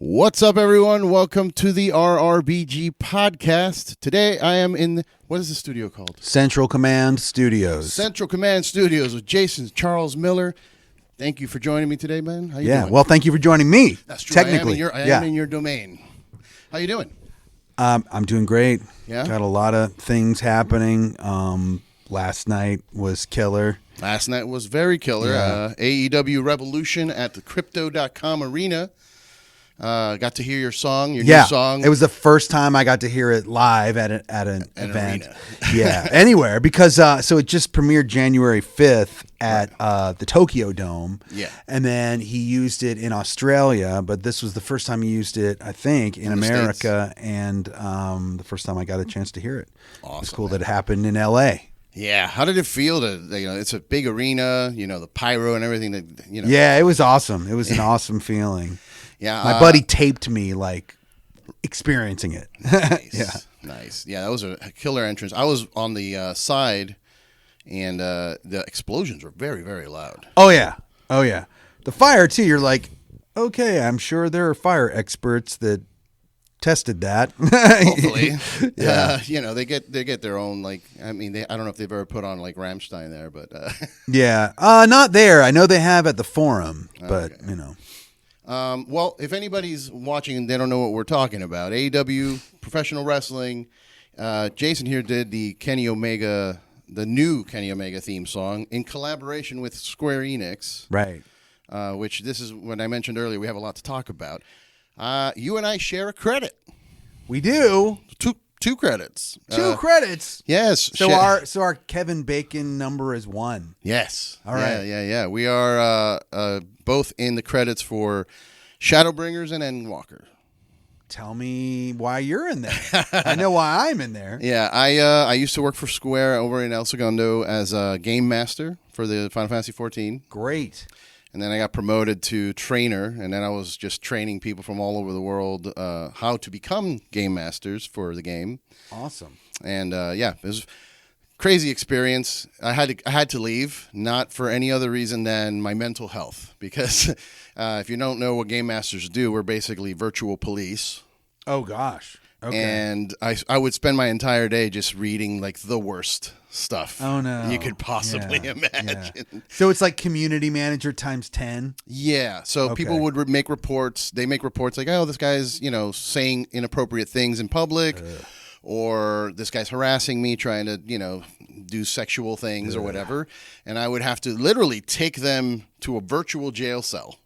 What's up, everyone? Welcome to the RRBG podcast. Today, I am in, what is the studio called? Central Command Studios. Central Command Studios with Jason Charles Miller. Thank you for joining me today, man. How you doing? Well, thank you for joining me. That's true. Technically, I am in your domain. How you doing? I'm doing great. Yeah? Got a lot of things happening. Last night was killer. Last night was very killer. Yeah. AEW Revolution at the Crypto.com Arena. Got to hear your song, new song. It was the first time I got to hear it live at an event. Arena. Yeah, anywhere. Because so it just premiered January 5th at the Tokyo Dome. Yeah. And then he used it in Australia, but this was the first time he used it, I think, in America, and the first time I got a chance to hear it. Awesome, it's cool man. that it happened in L.A. Yeah, how did it feel to, it's a big arena, the pyro and everything that, Yeah, it was awesome. It was an awesome feeling. Yeah. My buddy taped me, experiencing it. Nice. Yeah. Nice. Yeah, that was a killer entrance. I was on the side, and the explosions were very, very loud. Oh, yeah. The fire, too, you're like, okay, I'm sure there are fire experts that tested that. Hopefully. Yeah. They get their own, I don't know if they've ever put on, Rammstein there, but. Yeah. Not there. I know they have at the Forum, but, Okay. Well, if anybody's watching and they don't know what we're talking about, AEW, professional wrestling, Jason here did the new Kenny Omega theme song in collaboration with Square Enix. Right. Which this is what I mentioned earlier. We have a lot to talk about. You and I share a credit. We do. Two credits. Two credits. Yes. So our Kevin Bacon number is 1. Yes. All right. Yeah. We are both in the credits for Shadowbringers and Endwalker. Tell me why you're in there. I know why I'm in there. Yeah, I used to work for Square over in El Segundo as a game master for the Final Fantasy XIV. Great. And then I got promoted to trainer, and then I was just training people from all over the world how to become game masters for the game. Awesome. And it was a crazy experience. I had to leave, not for any other reason than my mental health, because if you don't know what game masters do, we're basically virtual police. Oh gosh. Okay. And I would spend my entire day just reading the worst stuff you could possibly imagine. Yeah. So it's like community manager times 10? Yeah. So people would make reports. They make reports oh, this guy's, saying inappropriate things in public, or this guy's harassing me, trying to, do sexual things or whatever. And I would have to literally take them to a virtual jail cell.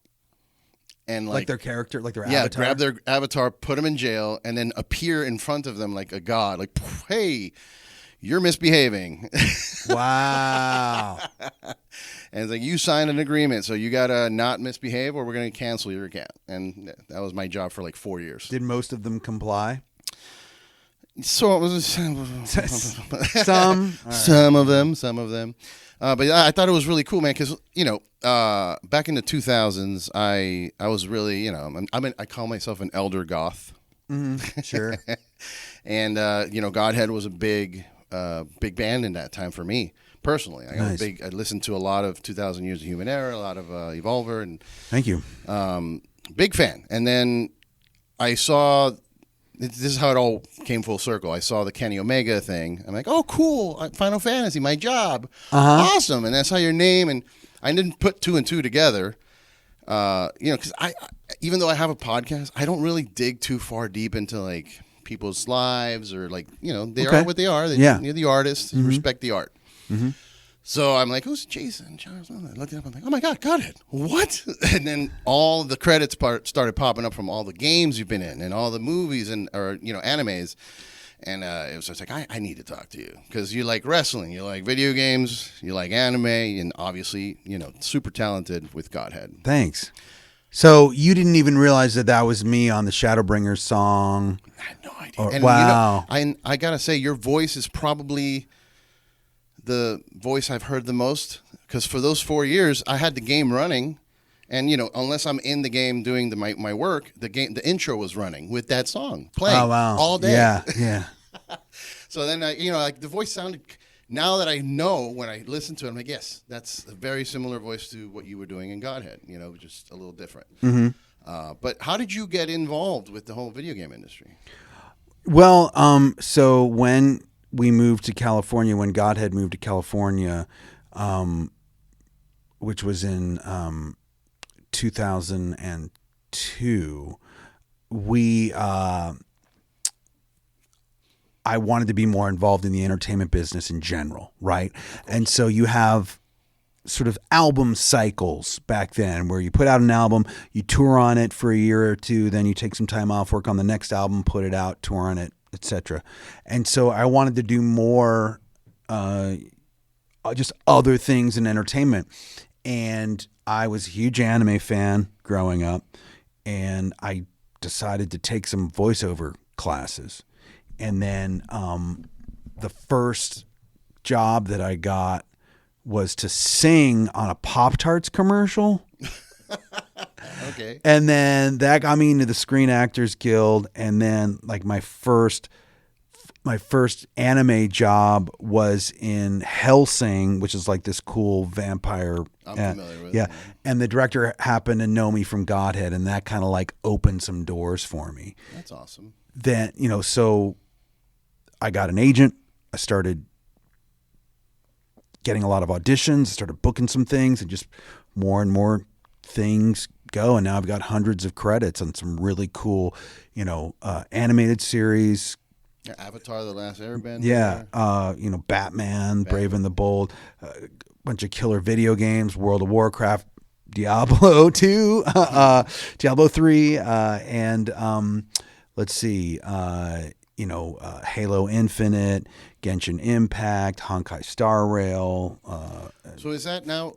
And like their character, like their avatar? Yeah, grab their avatar, put them in jail, and then appear in front of them like a god. Hey, you're misbehaving. Wow. And it's you signed an agreement, so you got to not misbehave or we're going to cancel your account. And that was my job for 4 years. Did most of them comply? So it was Some of them. But I thought it was really cool, man, because, back in the 2000s, I was really, I call myself an elder goth. Mm-hmm. Sure. And, Godhead was a big band in that time for me, personally. I listened to a lot of 2000 Years of Human Error, a lot of Evolver. And thank you. Big fan. And then I saw... This is how it all came full circle. I saw the Kenny Omega thing. I'm like, oh, cool. Final Fantasy, my job. Awesome. And that's how your name. And I didn't put 2 and 2 together. Because even though I have a podcast, I don't really dig too far deep into people's lives or they are what they are. You're the artist. You respect the art. Mm-hmm. So I'm like, who's Jason Charles? I looked it up. I'm like, oh my God, Godhead. What? And then all the credits started popping up from all the games you've been in and all the movies or animes. And it was just I need to talk to you because you like wrestling, you like video games, you like anime, and obviously, super talented with Godhead. Thanks. So you didn't even realize that was me on the Shadowbringers song? I had no idea. Wow. I got to say, your voice is probably the voice I've heard the most, because for those 4 years I had the game running, and unless I'm in the game doing my work, the intro was running with that song playing all day. Yeah. So then the voice sounded. Now that I know, when I listen to it, I'm like, yes, that's a very similar voice to what you were doing in Godhead. Just a little different. Mm-hmm. But how did you get involved with the whole video game industry? Well, so when we moved to California, when Godhead moved to California, which was in 2002, I wanted to be more involved in the entertainment business in general, right? And so you have sort of album cycles back then where you put out an album, you tour on it for a year or two, then you take some time off, work on the next album, put it out, tour on it, etc. And so I wanted to do more just other things in entertainment. And I was a huge anime fan growing up, and I decided to take some voiceover classes. And then the first job that I got was to sing on a Pop-Tarts commercial. Okay. And then that got me into the Screen Actors Guild. And then like my first anime job was in Hellsing, which is like this cool vampire. I'm familiar with it. Yeah. And the director happened to know me from Godhead, and that kind of like opened some doors for me. That's awesome. Then, so I got an agent. I started getting a lot of auditions, started booking some things, and just more and more things go. And now I've got hundreds of credits on some really cool, animated series. Yeah, Avatar: The Last Airbender. Yeah. Batman, Brave and the Bold, a bunch of killer video games, World of Warcraft, Diablo 2, Diablo 3, and let's see, Halo Infinite, Genshin Impact, Honkai Star Rail. So is that now?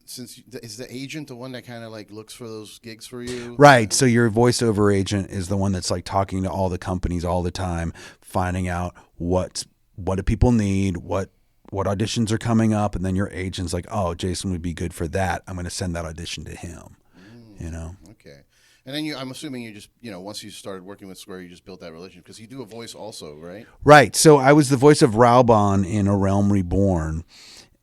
Is the agent the one that kind of like looks for those gigs for you? Right. So your voiceover agent is the one that's like talking to all the companies all the time, finding out what do people need, what auditions are coming up, and then your agent's like, oh, Jason would be good for that. I'm going to send that audition to him. Okay. And then I'm assuming you just, once you started working with Square, you just built that relationship because you do a voice also, right? Right. So I was the voice of Raubon in A Realm Reborn.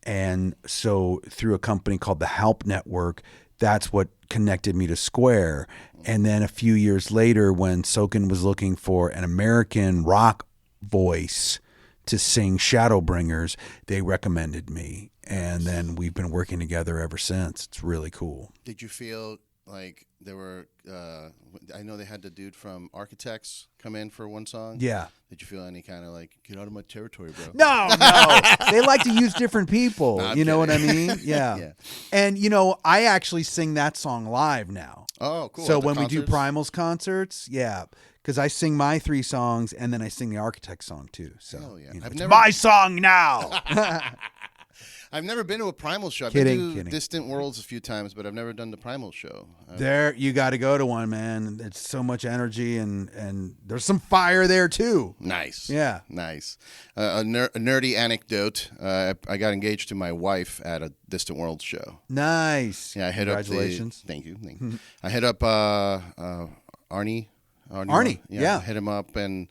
And so through a company called the Halp Network, that's what connected me to Square. And then a few years later, when Soken was looking for an American rock voice to sing Shadowbringers, they recommended me. And then we've been working together ever since. It's really cool. Did you feel like there were, I know they had the dude from Architects come in for one song. Yeah. Did you feel any kind of like, get out of my territory, bro? No. They like to use different people. No, you know what I kidding. mean? Yeah. And, I actually sing that song live now. Oh, cool. So At the when we do concerts? Primal's concerts, yeah, because I sing my 3 songs and then I sing the Architect song too. So Hell yeah. it's never- my song now. I've never been to a Primal show. I've Kidding, been to kidding. Distant Worlds a few times, but I've never done the Primal show. There, you got to go to one, man. It's so much energy and there's some fire there too. Nice. Yeah. Nice. A nerdy anecdote. I got engaged to my wife at a Distant Worlds show. Nice. Yeah, I hit Congratulations. up. Thank you. I hit up Arnie. Yeah. I hit him up and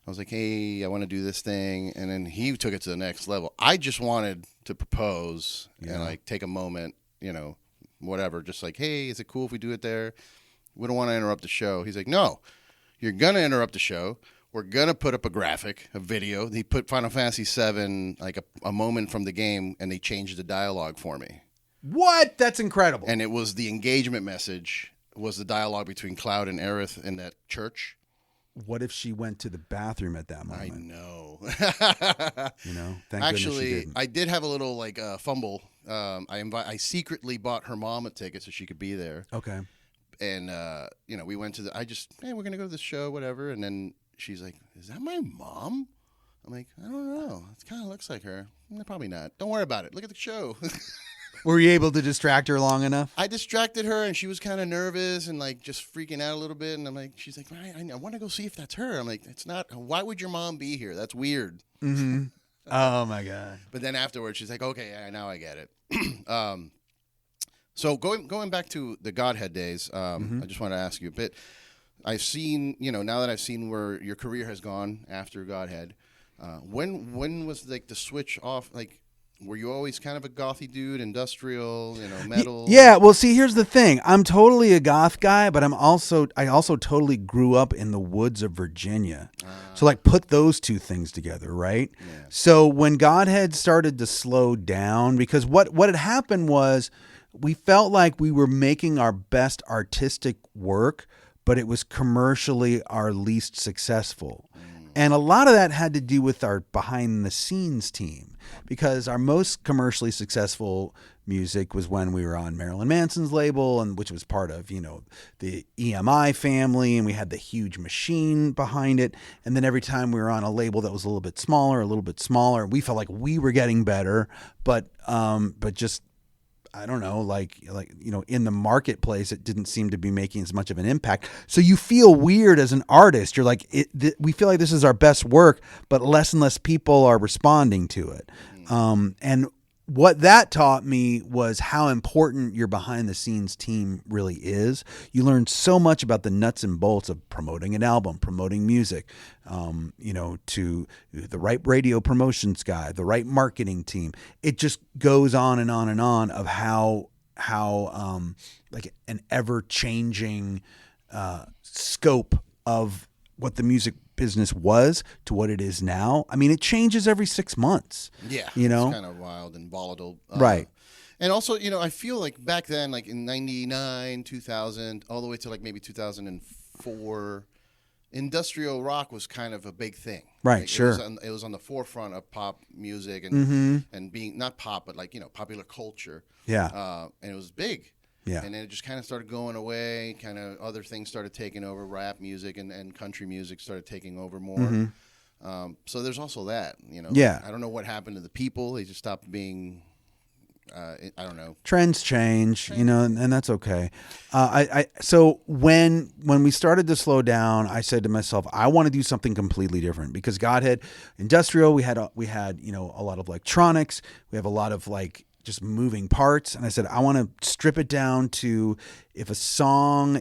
I was like, hey, I want to do this thing. And then he took it to the next level. I just wanted to propose and like take a moment, whatever. Just like, hey, is it cool if we do it there? We don't want to interrupt the show. He's like, no, you're going to interrupt the show. We're going to put up a graphic, a video. He put Final Fantasy XIV, like a moment from the game, and they changed the dialogue for me. What? That's incredible. And it was the engagement message, was the dialogue between Cloud and Aerith in that church. What if she went to the bathroom at that moment? I know. Thank Actually, goodness she didn't. I did have a little like fumble. I secretly bought her mom a ticket so she could be there. Okay. And we went to we're gonna go to this show, whatever. And then she's like, "Is that my mom?" I'm like, "I don't know. It kind of looks like her. Probably not. Don't worry about it. Look at the show." Were you able to distract her long enough? I distracted her, and she was kind of nervous and like just freaking out a little bit. And I'm like, she's like, I want to go see if that's her. I'm like, it's not. Why would your mom be here? That's weird. Mm-hmm. Oh my God. But then afterwards, she's like, okay, now I get it. So going back to the Godhead days, I just want to ask you a bit. I've seen, now that I've seen where your career has gone after Godhead, when was like the switch off? Like, were you always kind of a gothy dude, industrial, metal? Yeah, well, see, here's the thing. I'm totally a goth guy, but I also totally grew up in the woods of Virginia. So like put those two things together, right? Yeah. So when Godhead started to slow down, because what had happened was we felt like we were making our best artistic work, but it was commercially our least successful. And a lot of that had to do with our behind the scenes team, because our most commercially successful music was when we were on Marilyn Manson's label, and which was part of, the EMI family, and we had the huge machine behind it. And then every time we were on a label that was a little bit smaller, we felt like we were getting better, but just, I don't know, in the marketplace, it didn't seem to be making as much of an impact. So you feel weird as an artist. You're like, we feel like this is our best work, but less and less people are responding to it. And what that taught me was how important your behind the scenes team really is. You learn so much about the nuts and bolts of promoting an album, promoting music, to the right radio promotions guy, the right marketing team. It just goes on and on and on of how like an ever changing scope of what the music business was to what it is now. I mean, it changes every 6 months. Yeah, it's kind of wild and volatile. Right. And also, I feel like back then, like in 99, 2000, all the way to like maybe 2004, industrial rock was kind of a big thing. Right, like sure. It was on the forefront of pop music and being not pop, but like, popular culture. Yeah. And it was big. Yeah. And then it just kind of started going away. Kind of other things started taking over. Rap music and country music started taking over more. So there's also that, Yeah. I don't know what happened to the people. They just stopped being, I don't know. Trends change, and that's okay. So when we started to slow down, I said to myself, I want to do something completely different, because Godhead, industrial, we had a lot of electronics. We have a lot of just moving parts. And I said, I want to strip it down to, if a song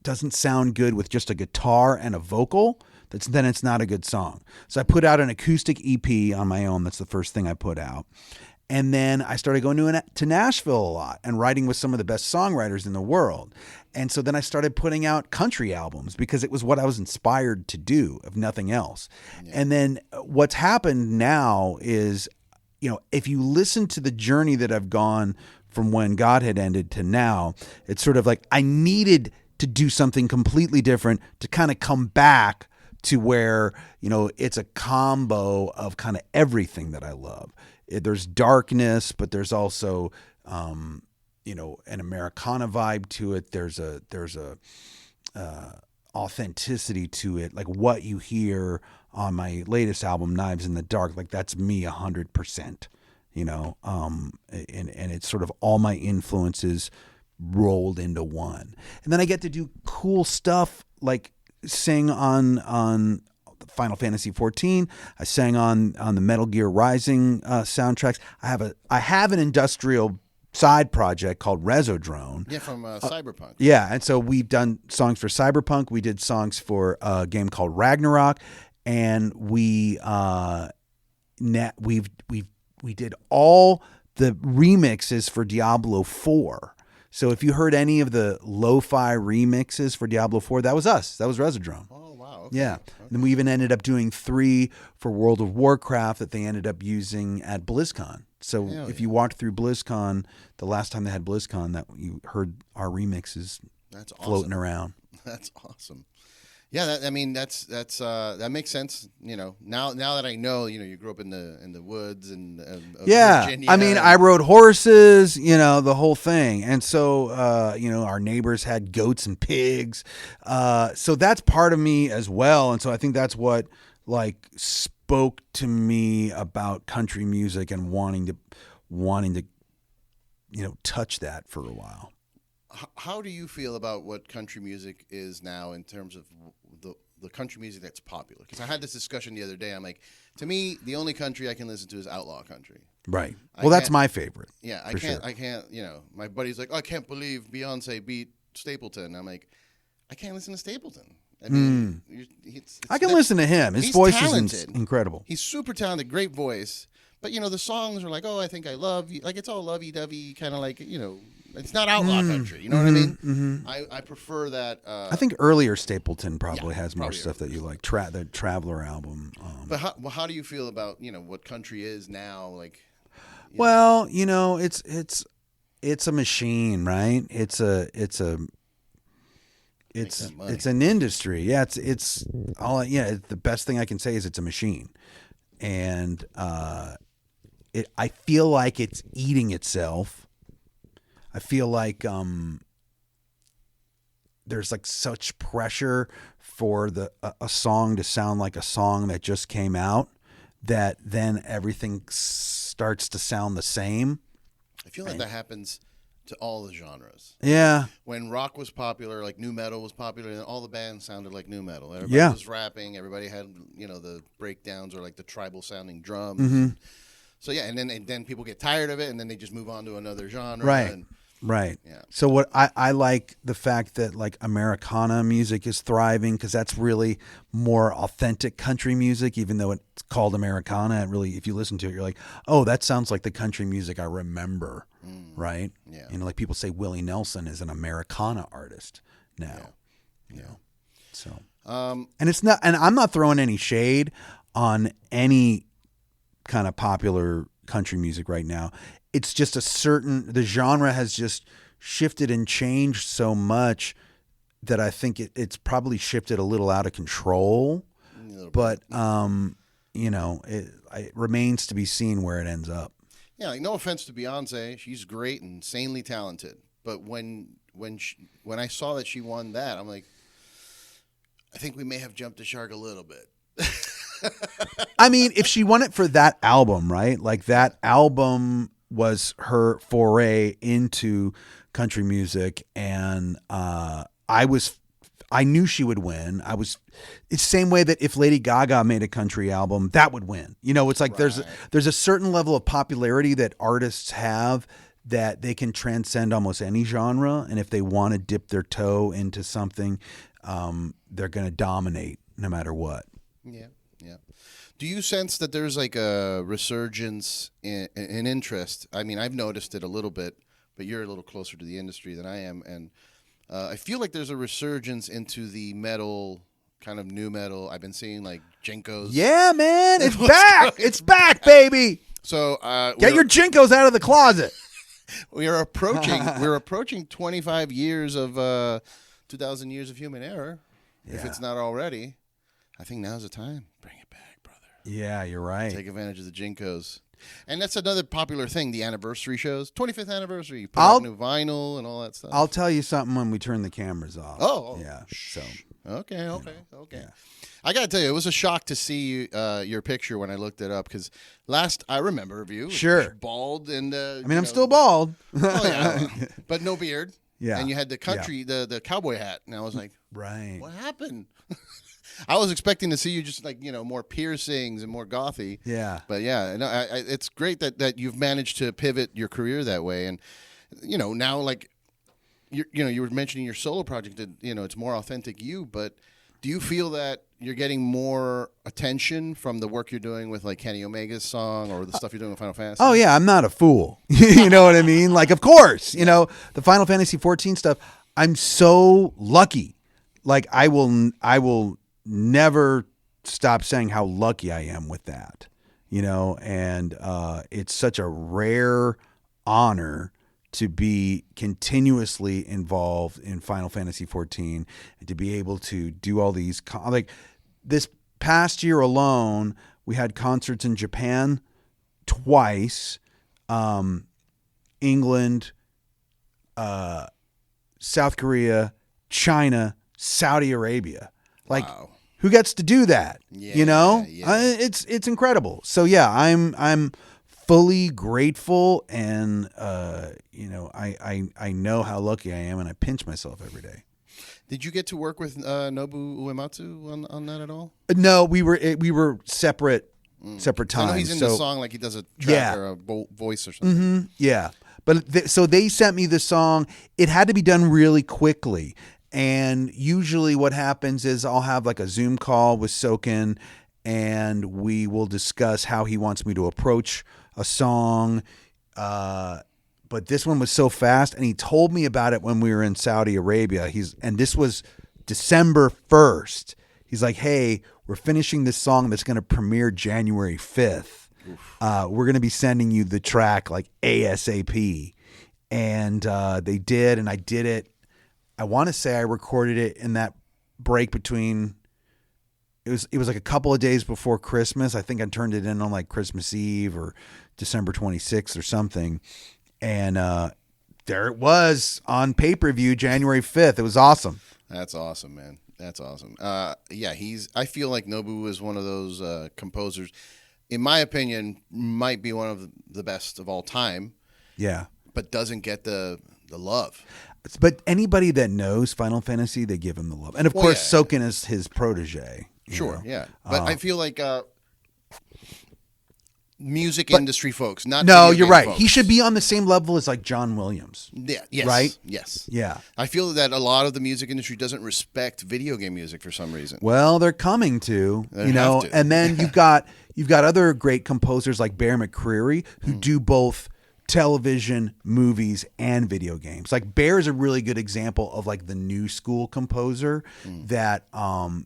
doesn't sound good with just a guitar and a vocal, then it's not a good song. So I put out an acoustic EP on my own. That's the first thing I put out. And then I started going to Nashville a lot and writing with some of the best songwriters in the world. And so then I started putting out country albums, because it was what I was inspired to do, if nothing else. Yeah. And then what's happened now is, if you listen to the journey that I've gone from when Godhead ended to now, it's sort of like I needed to do something completely different to kind of come back to where, it's a combo of kind of everything that I love. There's darkness, but there's also, an Americana vibe to it. There's a authenticity to it. Like what you hear on my latest album, Knives in the Dark, like that's me 100%, and it's sort of all my influences rolled into one. And then I get to do cool stuff, like sing on Final Fantasy XIV. I sang on the Metal Gear Rising soundtracks. I have an industrial side project called Resodrone. Yeah, from Cyberpunk. Yeah, and so we've done songs for Cyberpunk. We did songs for a game called Ragnarok, and we did all the remixes for Diablo 4. So if you heard any of the lo-fi remixes for Diablo 4, that was us. That was Resodrome. Oh, wow. Okay. Yeah. Okay. And then we even ended up doing 3 for World of Warcraft that they ended up using at BlizzCon. So if you walked through BlizzCon, the last time they had BlizzCon, that you heard our remixes floating around. That's awesome. Yeah, that makes sense. Now that I know, you grew up in the woods and Virginia. I mean, I rode horses, the whole thing, and so our neighbors had goats and pigs, so that's part of me as well. And so I think that's what spoke to me about country music and wanting to touch that for a while. How do you feel about what country music is now in terms of the country music that's popular? Because I had this discussion the other day. I'm like, to me, the only country I can listen to is outlaw country. Right. Well, that's my favorite. Yeah, I can't. My buddy's like, oh, I can't believe Beyonce beat Stapleton. I'm like, I can't listen to Stapleton. I mean, I can listen to him. His voice is incredible. He's super talented, great voice. But, the songs are like, oh, I think I love you. Like, it's all lovey-dovey, kind of like, it's not outlaw country. You know what I mean? Mm-hmm. I prefer that. I think earlier Stapleton probably has more stuff that you like. The Traveler album. But how do you feel about, what country is now? Like, well, it's a machine, right? It's an industry. Yeah, it's all. Yeah, the best thing I can say is it's a machine, and I feel like it's eating itself. I feel like there's like such pressure for a song to sound like a song that just came out that then everything starts to sound the same. I feel like that happens to all the genres. Yeah. When rock was popular, like nu metal was popular, and all the bands sounded like nu metal. Everybody was rapping. Everybody had, the breakdowns or like the tribal sounding drums. Mm-hmm. So yeah, and then people get tired of it, and then they just move on to another genre. Right. Right. Yeah. So what I like the fact that like Americana music is thriving because that's really more authentic country music, even though it's called Americana. It really, if you listen to it, you're like, oh, that sounds like the country music I remember. Right. Yeah. Like people say Willie Nelson is an Americana artist now. Yeah. So, and it's not, and I'm not throwing any shade on any kind of popular country music right now. It's just the genre has just shifted and changed so much that I think it's probably shifted a little out of control. But, it remains to be seen where it ends up. Yeah, like no offense to Beyonce, she's great and insanely talented. But when I saw that she won that, I'm like, I think we may have jumped the shark a little bit. I mean, if she won it for that album, right? Like that album was her foray into country music, and I knew she would win. It's the same way that if Lady Gaga made a country album, that would win. It's like there's a certain level of popularity that artists have that they can transcend almost any genre, and if they want to dip their toe into something, they're going to dominate no matter what. Yeah. Do you sense that there's like a resurgence in interest? I mean, I've noticed it a little bit, but you're a little closer to the industry than I am, and I feel like there's a resurgence into the metal, kind of new metal. I've been seeing like Jinkos. Yeah, man, it's back. It's back, baby. So get your Jinkos out of the closet. We're approaching 25 years of 2,000 years of human error, if it's not already. I think now's the time. Bring it back, brother. Yeah, you're right. Take advantage of the Jinkos. And that's another popular thing, the anniversary shows. 25th anniversary. You put out new vinyl and all that stuff. I'll tell you something when we turn the cameras off. Oh. Yeah. So. Okay. Yeah. I got to tell you, it was a shock to see your picture when I looked it up, because last I remember of you, sure, bald and I'm still bald. Oh yeah, but no beard. Yeah. And you had the country, the cowboy hat, and I was like, right, what happened? I was expecting to see you just like more piercings and more gothy. Yeah. But yeah, no, it's great that you've managed to pivot your career that way, and now like you were mentioning your solo project that it's more authentic you, but do you feel that you're getting more attention from the work you're doing with like Kenny Omega's song or the stuff you're doing with Final Fantasy? Oh yeah, I'm not a fool. You know what I mean? Like, of course, the Final Fantasy XIV stuff. I'm so lucky. Like, I will never stop saying how lucky I am with that. And it's such a rare honor to be continuously involved in Final Fantasy XIV and to be able to do all these like this past year alone, we had concerts in Japan twice, England, South Korea, China, Saudi Arabia. Like, wow. Who gets to do that? Yeah. It's incredible. So yeah, I'm fully grateful, and I know how lucky I am, and I pinch myself every day. Did you get to work with Nobu Uematsu on that at all? No, we were separate times. I know he's in the song, like he does a track or a voice or something. Mm-hmm, yeah, but so they sent me the song. It had to be done really quickly, And usually what happens is I'll have like a Zoom call with Soken, and we will discuss how he wants me to approach a song. But this one was so fast, and he told me about it when we were in Saudi Arabia. And this was December 1st. He's like, hey, we're finishing this song that's going to premiere January 5th. We're going to be sending you the track like ASAP. And they did, and I did it. I want to say I recorded it in that break between... It was like a couple of days before Christmas. I think I turned it in on like Christmas Eve or December 26th or something. And there it was on pay-per-view January 5th. It was awesome. That's awesome, man. That's awesome. Yeah, I feel like Nobu is one of those composers, in my opinion, might be one of the best of all time. Yeah. But doesn't get the love. But anybody that knows Final Fantasy, they give him the love. And of course, Soken is his protege. Sure, yeah. But I feel like music industry folks, not no, you're right. folks. He should be on the same level as like John Williams. Yeah, yes, right? Yes. Yeah. I feel that a lot of the music industry doesn't respect video game music for some reason. Well, they're coming to, They have to. And then you've got other great composers like Bear McCreary who do both television, movies, and video games. Like Bear is a really good example of like the new school composer that,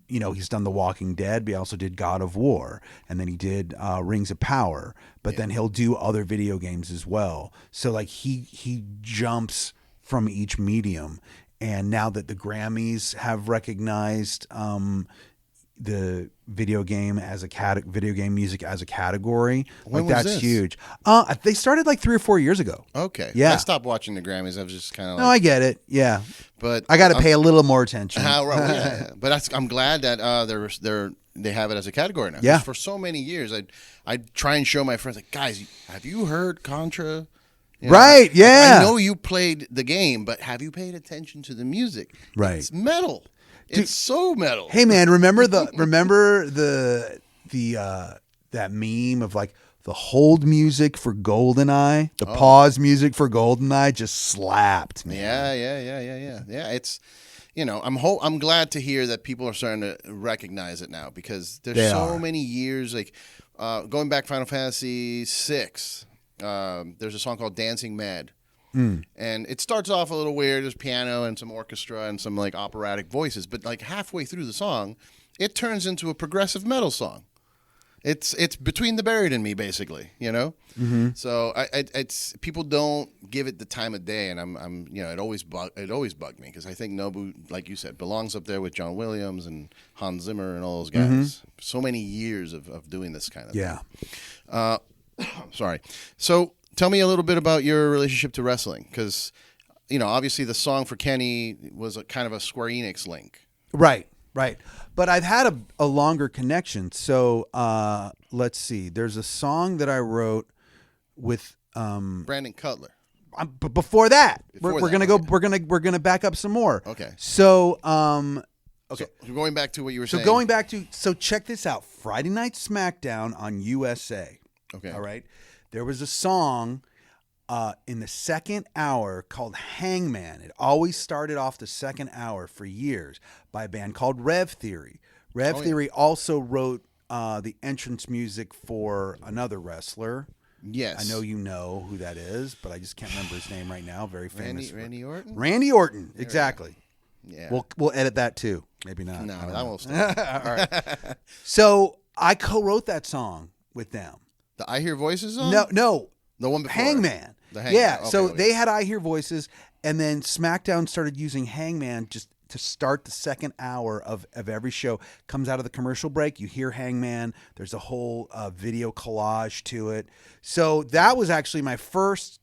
he's done The Walking Dead, but he also did God of War, and then he did Rings of Power, but then he'll do other video games as well. So like he jumps from each medium. And now that the Grammys have recognized the video game music as a category, When like was that's this? huge. They started like 3 or 4 years ago. Okay. Yeah. I stopped watching the Grammys. I was just kind of like... No, I get it. Yeah. But I got to pay a little more attention. Yeah. But I'm glad that they have it as a category now. 'Cause Yeah. for so many years, I'd try and show my friends, like, guys, have you heard Contra? You know, Right, yeah. I know you played the game, but have you paid attention to the music? Right. It's metal. It's so metal. Hey man, remember that meme of like the hold music for GoldenEye, the pause music for GoldenEye just slapped, man. Yeah. It's, I'm glad to hear that people are starting to recognize it now, because there's so many years, like going back Final Fantasy VI, there's a song called Dancing Mad. And it starts off a little weird. There's piano and some orchestra and some like operatic voices, but like halfway through the song, it turns into a progressive metal song. It's Between the Buried and Me, basically, Mm-hmm. So it's people don't give it the time of day, and I'm it always bugged me, because I think Nobu, like you said, belongs up there with John Williams and Hans Zimmer and all those guys. Mm-hmm. So many years of doing this kind of thing. Sorry. So tell me a little bit about your relationship to wrestling, because, obviously the song for Kenny was a kind of a Square Enix link. Right. But I've had a longer connection. So let's see. There's a song that I wrote with Brandon Cutler. But before that, Before we're that, gonna okay. go. We're gonna back up some more. Okay. So Okay. So going back to what you were saying. So check this out. Friday Night SmackDown on USA. Okay. All right. There was a song in the second hour called Hangman. It always started off the second hour for years by a band called Rev Theory. Rev Theory also wrote the entrance music for another wrestler. Yes. I know you know who that is, but I just can't remember his name right now. Very famous. Randy Orton? Randy Orton. Exactly. Yeah. We'll edit that too. Maybe not. No, I don't that know. won't stop. All right. So I co-wrote that song with them. The I Hear Voices song? No. The one before. Hangman. The Hangman. Yeah. Okay, So okay. they had I Hear Voices, and then SmackDown started using Hangman just to start the second hour of every show. Comes out of the commercial break, you hear Hangman. There's a whole video collage to it. So that was actually my first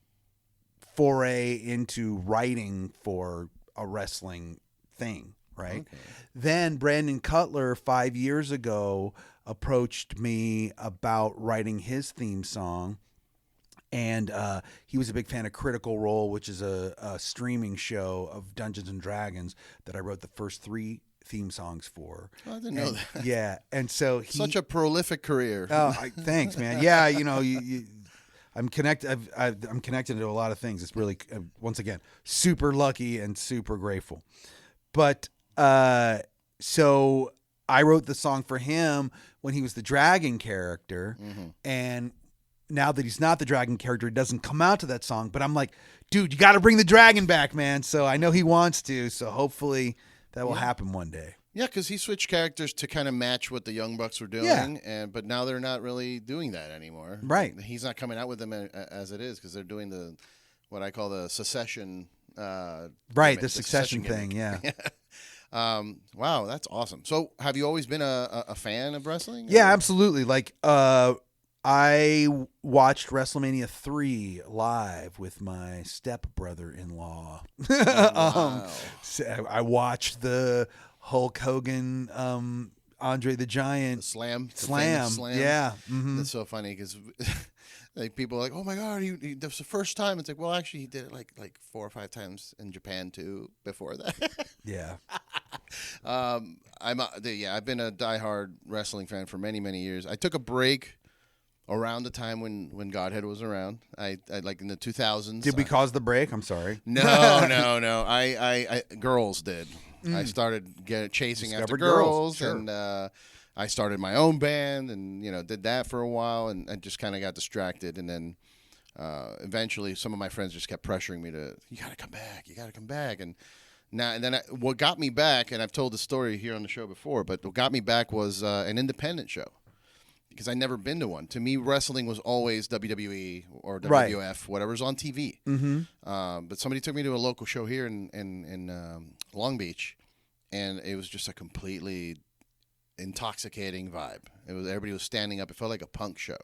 foray into writing for a wrestling thing, right? Okay. Then Brandon Cutler 5 years ago approached me about writing his theme song. And he was a big fan of Critical Role, which is a streaming show of Dungeons and Dragons that I wrote the first 3 theme songs for. Oh, I didn't know that. Yeah, and so Such a prolific career. Thanks, man. Yeah, I'm connected. I'm connected to a lot of things. It's really, once again, super lucky and super grateful. But so I wrote the song for him when he was the dragon character, and now that he's not the dragon character, he doesn't come out to that song. But I'm like, dude, you got to bring the dragon back, man. So I know he wants to. So hopefully that will happen one day. Yeah, because he switched characters to kind of match what the Young Bucks were doing, but now they're not really doing that anymore. Right. He's not coming out with them as it is because they're doing what I call the secession. Right, the succession thing, yeah. Wow, that's awesome. So have you always been a fan of wrestling? Yeah, absolutely. Like, I watched WrestleMania 3 live with my stepbrother-in-law. Wow. So I watched the Hulk Hogan, Andre the Giant Slam. Yeah. Mm-hmm. That's so funny because like people are like, oh my God, that was the first time. It's like, well, actually, he did it like 4 or 5 times in Japan too before that. Yeah. I've been a diehard wrestling fan for many, many years. I took a break around the time when Godhead was around. I like in the 2000s. Did we cause the break? I'm sorry. No. I girls did. I started chasing after girls. Sure. And I started my own band and did that for a while and I just kind of got distracted and then eventually some of my friends just kept pressuring me you got to come back and what got me back, and I've told the story here on the show before, but what got me back was an independent show. Because I'd never been to one. To me, wrestling was always WWE or WWF, whatever's on TV. Mm-hmm. But somebody took me to a local show here in Long Beach, and it was just a completely intoxicating vibe. Everybody was standing up. It felt like a punk show.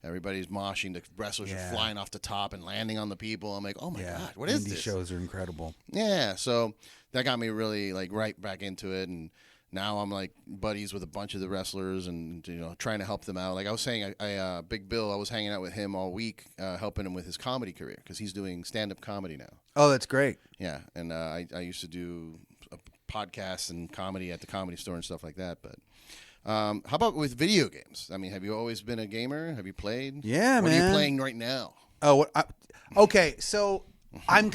Everybody's moshing. The wrestlers are flying off the top and landing on the people. I'm like, oh my God, what is this? Indie shows are incredible. Yeah, so that got me really like right back into it, and now I'm like buddies with a bunch of the wrestlers and trying to help them out. Like I was saying, I Big Bill, I was hanging out with him all week, helping him with his comedy career because he's doing stand-up comedy now. Oh, that's great. Yeah, and I used to do podcasts and comedy at the Comedy Store and stuff like that. But how about with video games? I mean, have you always been a gamer? Have you played? Yeah, what man. What are you playing right now? Oh, okay. So I'm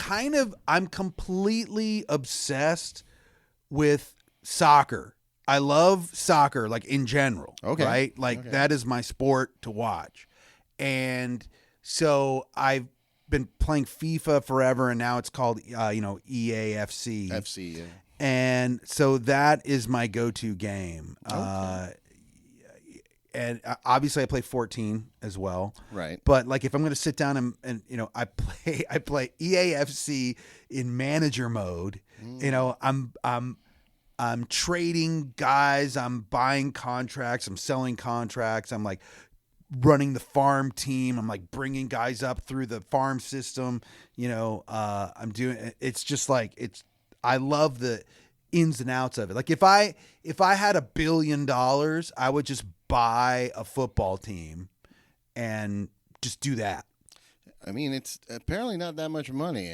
completely obsessed with soccer. I love soccer, like in general. Okay. Right? Like that is my sport to watch. And so I've been playing FIFA forever, and now it's called, EAFC. FC, yeah. And so that is my go-to game. Okay. And obviously I play 14 as well. Right. But like if I'm going to sit down and I play EAFC in manager mode. I'm trading guys, I'm buying contracts, I'm selling contracts, I'm like running the farm team, I'm like bringing guys up through the farm system, I'm doing it's just like I love the ins and outs of it. Like if I had $1 billion, I would just buy a football team and just do that. I mean, it's apparently not that much money.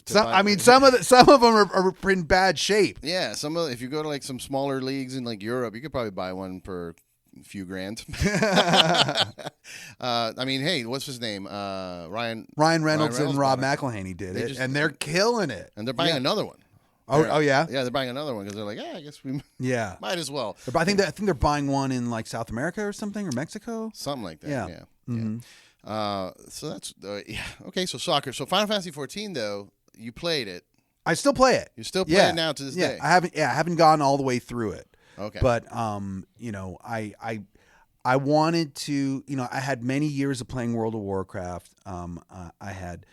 Some of them are in bad shape. Yeah, if you go to like some smaller leagues in like Europe, you could probably buy one for a few grand. I mean, hey, what's his name? Ryan Reynolds and Rob McElhenney did it, and they're killing it. And they're buying another one. Oh yeah, yeah, they're buying another one because they're like, I guess we might as well. But I think they're buying one in like South America or something, or Mexico, something like that. Yeah. Mm-hmm. So that's okay. So soccer. So Final Fantasy XIV though, you played it. I still play it. You still play it now to this day. I haven't gone all the way through it. Okay. But I wanted to. I had many years of playing World of Warcraft. I had.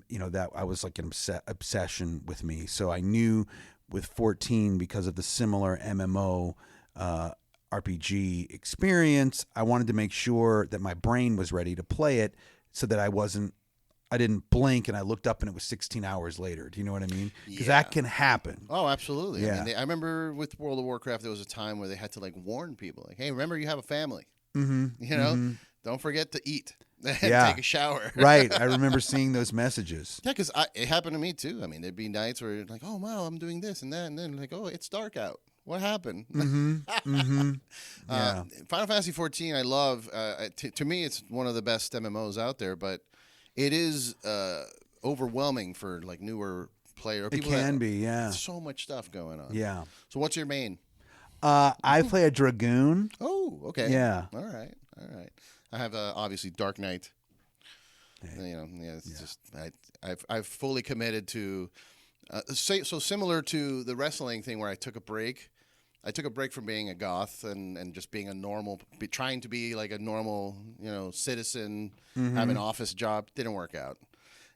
That I was like an obsession with me. So I knew with 14, because of the similar MMO RPG experience, I wanted to make sure that my brain was ready to play it so that I didn't blink and I looked up and it was 16 hours later. Do you know what I mean? Because that can happen. Oh, absolutely. Yeah. I remember with World of Warcraft, there was a time where they had to like warn people like, hey, remember you have a family. Mm-hmm. Don't forget to eat. Take a shower. Right. I remember seeing those messages. Yeah, because it happened to me too. I mean, there'd be nights where you're like, oh, wow, I'm doing this and that. And then like, oh, it's dark out. What happened? Yeah. Final Fantasy XIV, I love. To me, it's one of the best MMOs out there, but it is overwhelming for like newer player. Or It people can be, yeah. There's so much stuff going on. Yeah. So what's your main? I play a dragoon. Oh, okay. Yeah. All right. I have obviously Dark Knight. It's just I've fully committed to. So similar to the wrestling thing where I took a break. I took a break from being a goth and just being a normal, trying to be like a normal, citizen, have an office job. Didn't work out,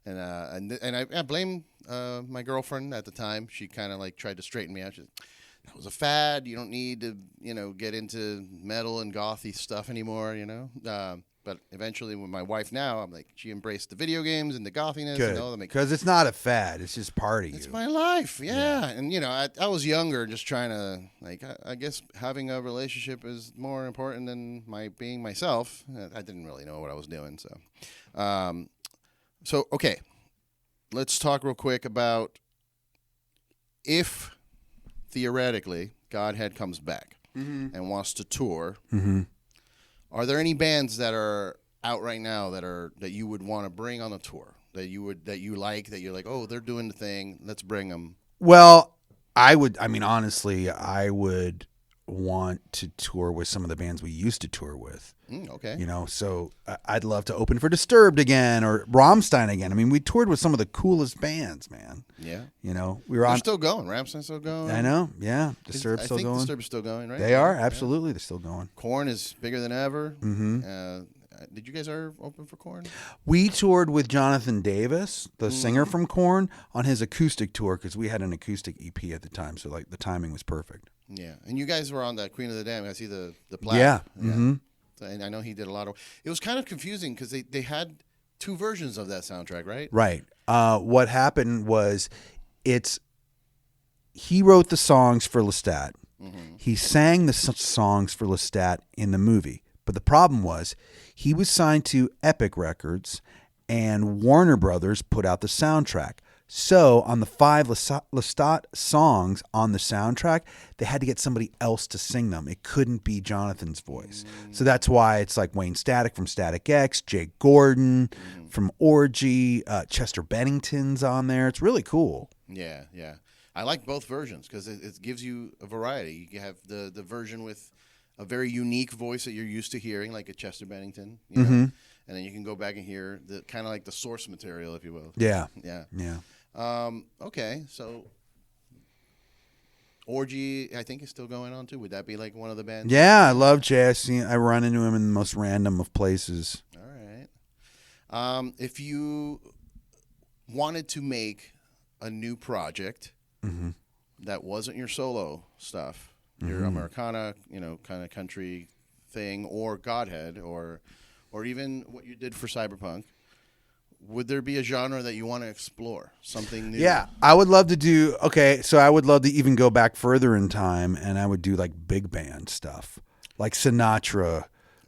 and I blame my girlfriend at the time. She kind of like tried to straighten me out. She said, that was a fad. You don't need to, get into metal and gothy stuff anymore. But eventually, with my wife now, I'm like, she embraced the video games and the gothiness. Good. Because it's not a fad. It's just part of you. It's my life, yeah. And, I was younger, just trying to, I guess having a relationship is more important than being myself. I didn't really know what I was doing, so. Okay, let's talk real quick about if, theoretically, Godhead comes back and wants to tour. Mm-hmm. Are there any bands that are out right now that you would want to bring on a tour that you're like, oh, they're doing the thing, let's bring them? Well, honestly, I would want to tour with some of the bands we used to tour with. Okay. So I'd love to open for Disturbed again or Rammstein again. I mean, we toured with some of the coolest bands, man. Yeah. They're still going. Rammstein's still going. I know. Yeah. Disturbed's still going. I think Disturbed's still going, right? They are. Absolutely. Yeah. They're still going. Korn is bigger than ever. Mm-hmm. Did you guys ever open for Korn? We toured with Jonathan Davis, the singer from Korn, on his acoustic tour because we had an acoustic EP at the time, so the timing was perfect. Yeah, and you guys were on that Queen of the Damned. I see the plaque. Yeah. Mm-hmm. And I know he did a lot of. It was kind of confusing because they had two versions of that soundtrack, right? Right. What happened was, he wrote the songs for Lestat. Mm-hmm. He sang the songs for Lestat in the movie. But the problem was, he was signed to Epic Records, and Warner Brothers put out the soundtrack. So on the 5 Lestat songs on the soundtrack, they had to get somebody else to sing them. It couldn't be Jonathan's voice. So that's why it's like Wayne Static from Static X, Jake Gordon from Orgy, Chester Bennington's on there. It's really cool. Yeah. I like both versions because it gives you a variety. You have the version with a very unique voice that you're used to hearing, like a Chester Bennington, and then you can go back and hear the kind of like the source material, if you will. Yeah. Okay, so Orgy, I think, is still going on too. Would that be like one of the bands? Yeah, I love Jay. I run into him in the most random of places. All right. If you wanted to make a new project that wasn't your solo stuff, your Americana, kind of country thing, or Godhead, or even what you did for Cyberpunk, would there be a genre that you want to explore? Something new? Yeah, I would love to do. Okay, so I would love to even go back further in time, and I would do like big band stuff, like Sinatra,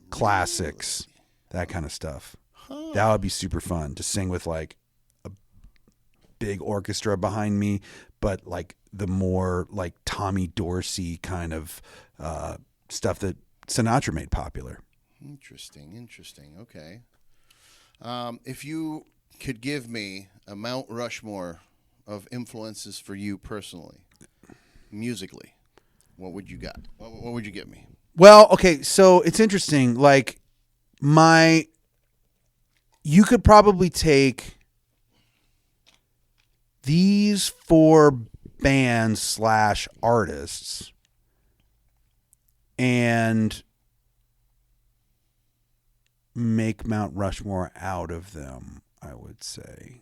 classics, that kind of stuff. That would be super fun to sing with like a big orchestra behind me, but like the more like Tommy Dorsey kind of stuff that Sinatra made popular. Interesting. Okay. If you could give me a Mount Rushmore of influences for you personally, musically, what would you got? What would you give me? Well, okay, so it's interesting. Like you could probably take these 4 bands / artists and make Mount Rushmore out of them, I would say.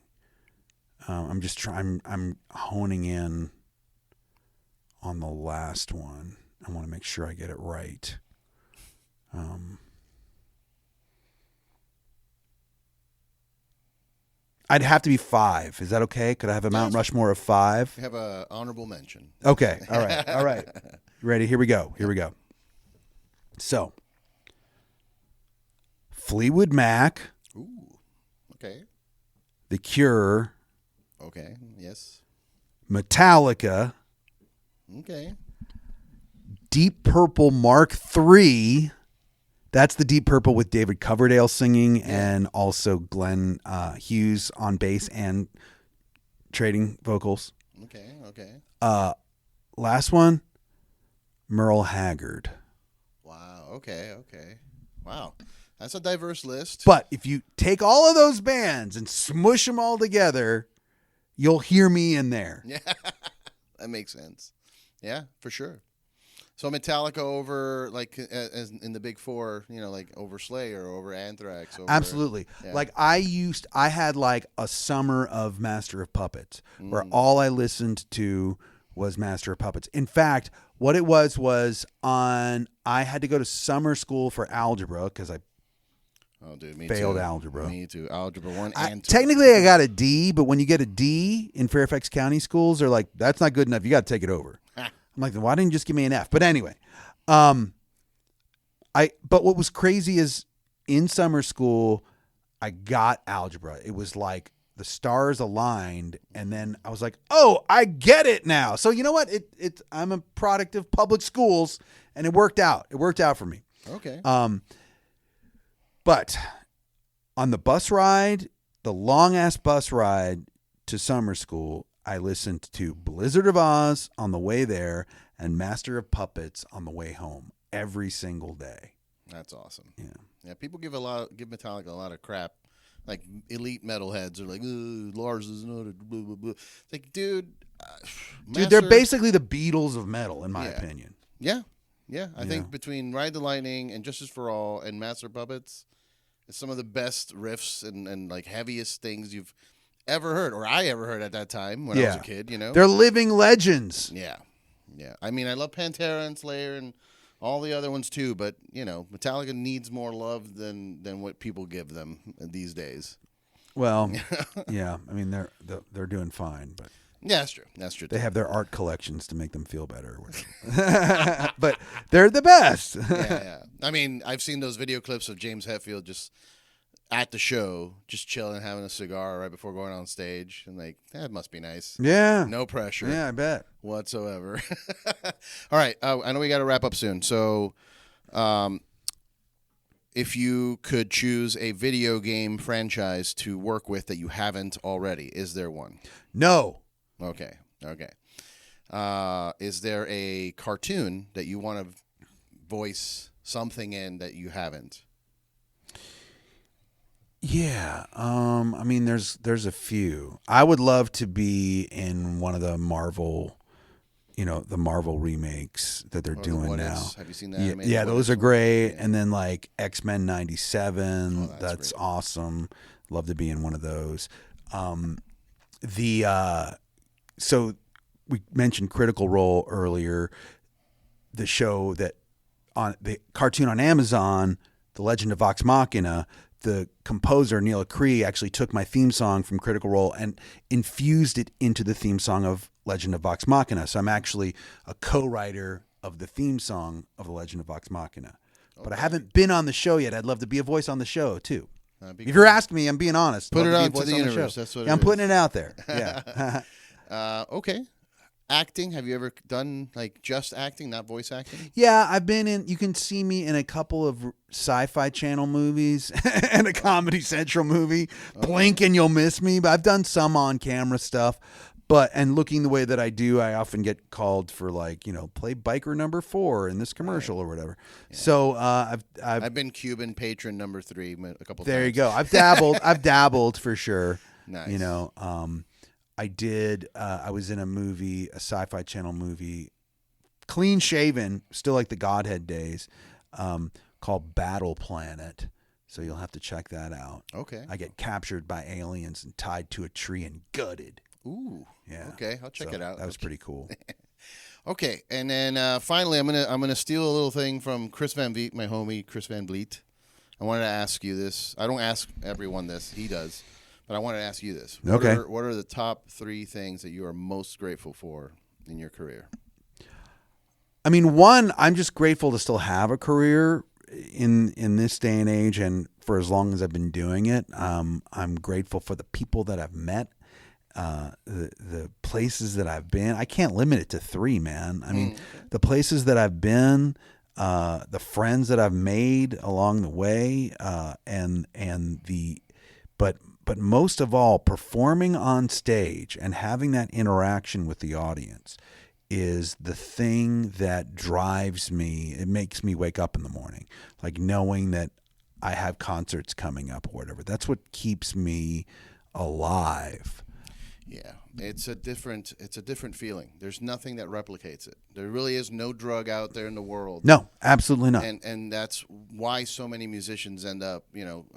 I'm honing in on the last one. I want to make sure I get it right. I'd have to be 5. Is that okay? Could I have a Mount Rushmore of 5? We have an honorable mention. Okay. All right. Ready? Here we go. So, Fleetwood Mac. Ooh. Okay. The Cure. Okay. Yes. Metallica. Okay. Deep Purple Mark III. That's the Deep Purple with David Coverdale singing and also Glenn Hughes on bass and trading vocals. Okay. Last one, Merle Haggard. Wow. Okay. Wow. That's a diverse list. But if you take all of those bands and smush them all together, you'll hear me in there. Yeah, that makes sense. Yeah, for sure. So Metallica over, like, as in the big four, like over Slayer, over Anthrax. Over, Absolutely. Yeah. Like I had like a summer of Master of Puppets where all I listened to was Master of Puppets. In fact, what it was I had to go to summer school for algebra because I failed algebra. Me too. Algebra 1 and 2. Technically, I got a D, but when you get a D in Fairfax County schools, they're like, that's not good enough. You got to take it over. I'm like, why didn't you just give me an F? But anyway, but what was crazy is in summer school, I got algebra. It was like the stars aligned, and then I was like, oh, I get it now. So you know what? I'm a product of public schools, and it worked out. It worked out for me. Okay. But on the bus ride, the long-ass bus ride to summer school, I listened to Blizzard of Oz on the way there and Master of Puppets on the way home every single day. That's awesome. Yeah. People give Metallica a lot of crap. Like elite metalheads are like, Lars is not a blah, blah, blah. It's like, dude, they're basically the Beatles of metal, in my opinion. Yeah. I think between Ride the Lightning and Justice for All and Master of Puppets, it's some of the best riffs and like heaviest things you've ever heard, or I ever heard at that time when I was a kid. They're living legends. Yeah. I mean, I love Pantera and Slayer and all the other ones too, but Metallica needs more love than what people give them these days. Well, yeah. I mean, they're doing fine, but yeah, that's true. They have their art collections to make them feel better, or whatever. But they're the best. Yeah. I mean, I've seen those video clips of James Hetfield just at the show, just chilling, having a cigar right before going on stage, and like, that must be nice. Yeah. No pressure. Yeah, I bet. Whatsoever. All right. I know we got to wrap up soon. So, if you could choose a video game franchise to work with that you haven't already, is there one? No. Okay. Is there a cartoon that you want to voice something in that you haven't? Yeah. I mean, there's a few. I would love to be in one of the Marvel, the Marvel remakes that they're doing now. Have you seen that? Yeah, those are great. And then like X-Men 97, that's awesome. Love to be in one of those. So we mentioned Critical Role earlier. The show that on the cartoon on Amazon, The Legend of Vox Machina, the composer Neil Acree actually took my theme song from Critical Role and infused it into the theme song of Legend of Vox Machina. So I'm actually a co-writer of the theme song of The Legend of Vox Machina. Okay. But I haven't been on the show yet. I'd love to be a voice on the show too. If you're asking me, I'm being honest. Put it out to the universe. That's what I'm putting it out there. Yeah. Okay. Acting. Have you ever done like just acting, not voice acting? Yeah, I've been in. You can see me in a couple of Sci-Fi Channel movies and a Comedy Central movie. Okay. Blink and you'll miss me. But I've done some on-camera stuff. And looking the way that I do, I often get called for like, play biker number 4 in this commercial or whatever. Yeah. So I've been Cuban patron number 3 a couple times. There you go. I've dabbled for sure. Nice. I did. I was in a movie, a Sci-Fi Channel movie, clean shaven, still like the Godhead days, called Battle Planet. So you'll have to check that out. Okay. I get captured by aliens and tied to a tree and gutted. Ooh. Yeah. Okay, I'll check it out. That was pretty cool. Okay, and then finally, I'm gonna steal a little thing from Chris Van Vliet, my homie Chris Van Vliet. I wanted to ask you this. I don't ask everyone this. He does. But I wanted to ask you this. Okay. What are the top 3 things that you are most grateful for in your career? I mean, one, I'm just grateful to still have a career in this day and age, and for as long as I've been doing it. I'm grateful for the people that I've met, the places that I've been. I can't limit it to 3, man. I mean, the places that I've been, the friends that I've made along the way, but But most of all, performing on stage and having that interaction with the audience is the thing that drives me. It makes me wake up in the morning, like knowing that I have concerts coming up or whatever. That's what keeps me alive. Yeah, it's a different feeling. There's nothing that replicates it. There really is no drug out there in the world. No, absolutely not. And that's why so many musicians end up,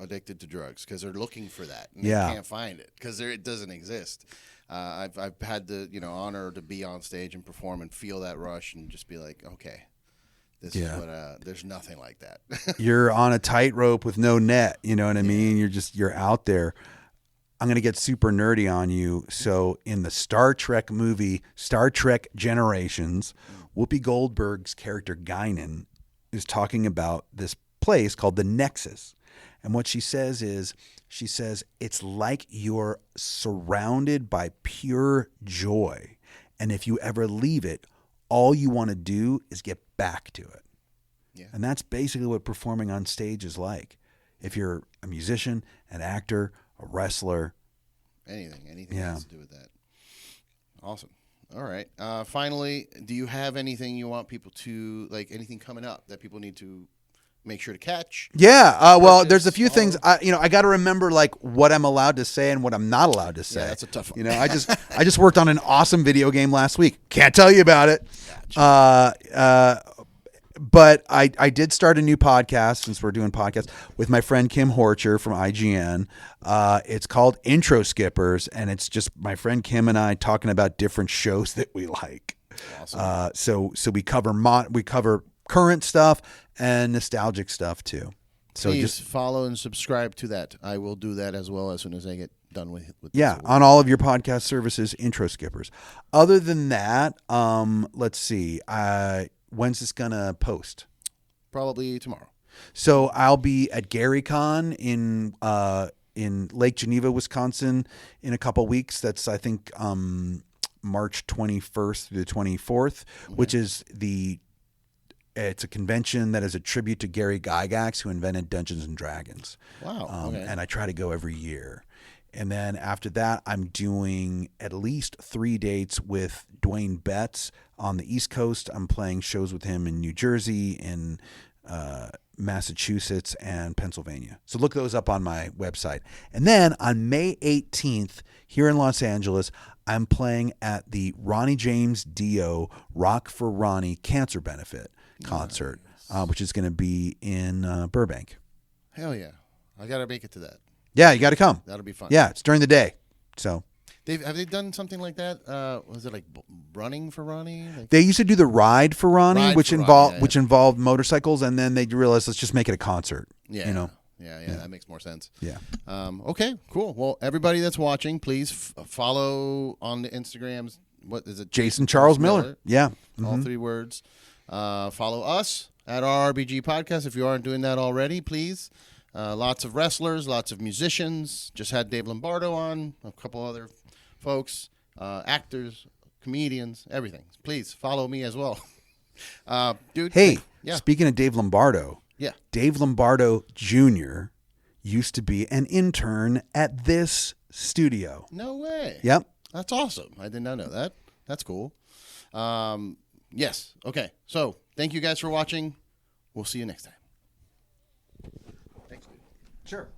addicted to drugs, because they're looking for that and Yeah. they can't find it because it doesn't exist. I've had the honor to be on stage and perform and feel that rush and just be like, okay, this is what there's nothing like that. You're on a tightrope with no net. You know what I mean? You're out there. I'm going to get super nerdy on you. So in the Star Trek movie, Star Trek Generations, Whoopi Goldberg's character Guinan is talking about this place called the Nexus. And what she says is, it's like you're surrounded by pure joy. And if you ever leave it, all you want to do is get back to it. Yeah. And that's basically what performing on stage is like. If you're a musician, an actor, a wrestler. Anything has to do with that. Awesome. All right. Finally, do you have anything you want people to, like, anything coming up that people need to make sure to catch? Yeah. Well, there's a few things. I got to remember like what I'm allowed to say and what I'm not allowed to say. Yeah, that's a tough one. I just worked on an awesome video game last week. Can't tell you about it. Gotcha. But I did start a new podcast, since we're doing podcasts, with my friend Kim Horcher from IGN. It's called Intro Skippers, and it's just my friend Kim and I talking about different shows that we like. Awesome. So we cover current stuff and nostalgic stuff too. So Please just follow and subscribe to that. I will do that as well as soon as I get done with yeah, on all of your podcast services, Intro Skippers. Other than that, let's see. When's this gonna post? Probably tomorrow. So I'll be at GaryCon in Lake Geneva, Wisconsin, in a couple weeks. That's, I think, March 21st through the 24th, which is it's a convention that is a tribute to Gary Gygax, who invented Dungeons and Dragons. Wow. Okay. And I try to go every year. And then after that, I'm doing at least 3 dates with Dwayne Betts on the East Coast. I'm playing shows with him in New Jersey, in Massachusetts, and Pennsylvania. So look those up on my website. And then on May 18th, here in Los Angeles, I'm playing at the Ronnie James Dio Rock for Ronnie Cancer Benefit concert, which is going to be in Burbank. Hell yeah. I got to make it to that. Yeah, you got to come. That'll be fun. Yeah, it's during the day. So have they done something like that? Was it like running for Ronnie? Like, they used to do the Ride for Ronnie, which involved motorcycles, and then they realized, let's just make it a concert. Yeah. Yeah, that makes more sense. Yeah. Okay, cool. Well, everybody that's watching, please follow on the Instagrams. What is it? Jason Charles Miller. Yeah. Mm-hmm. All 3 words. Follow us at RRBG Podcast if you aren't doing that already, please. Lots of wrestlers, lots of musicians. Just had Dave Lombardo on, a couple other folks, actors, comedians, everything. Please follow me as well. Dude. Hey, speaking of Dave Lombardo, Dave Lombardo Jr. used to be an intern at this studio. No way. Yep. That's awesome. I did not know that. That's cool. Yes. Okay. So thank you guys for watching. We'll see you next time. Sure.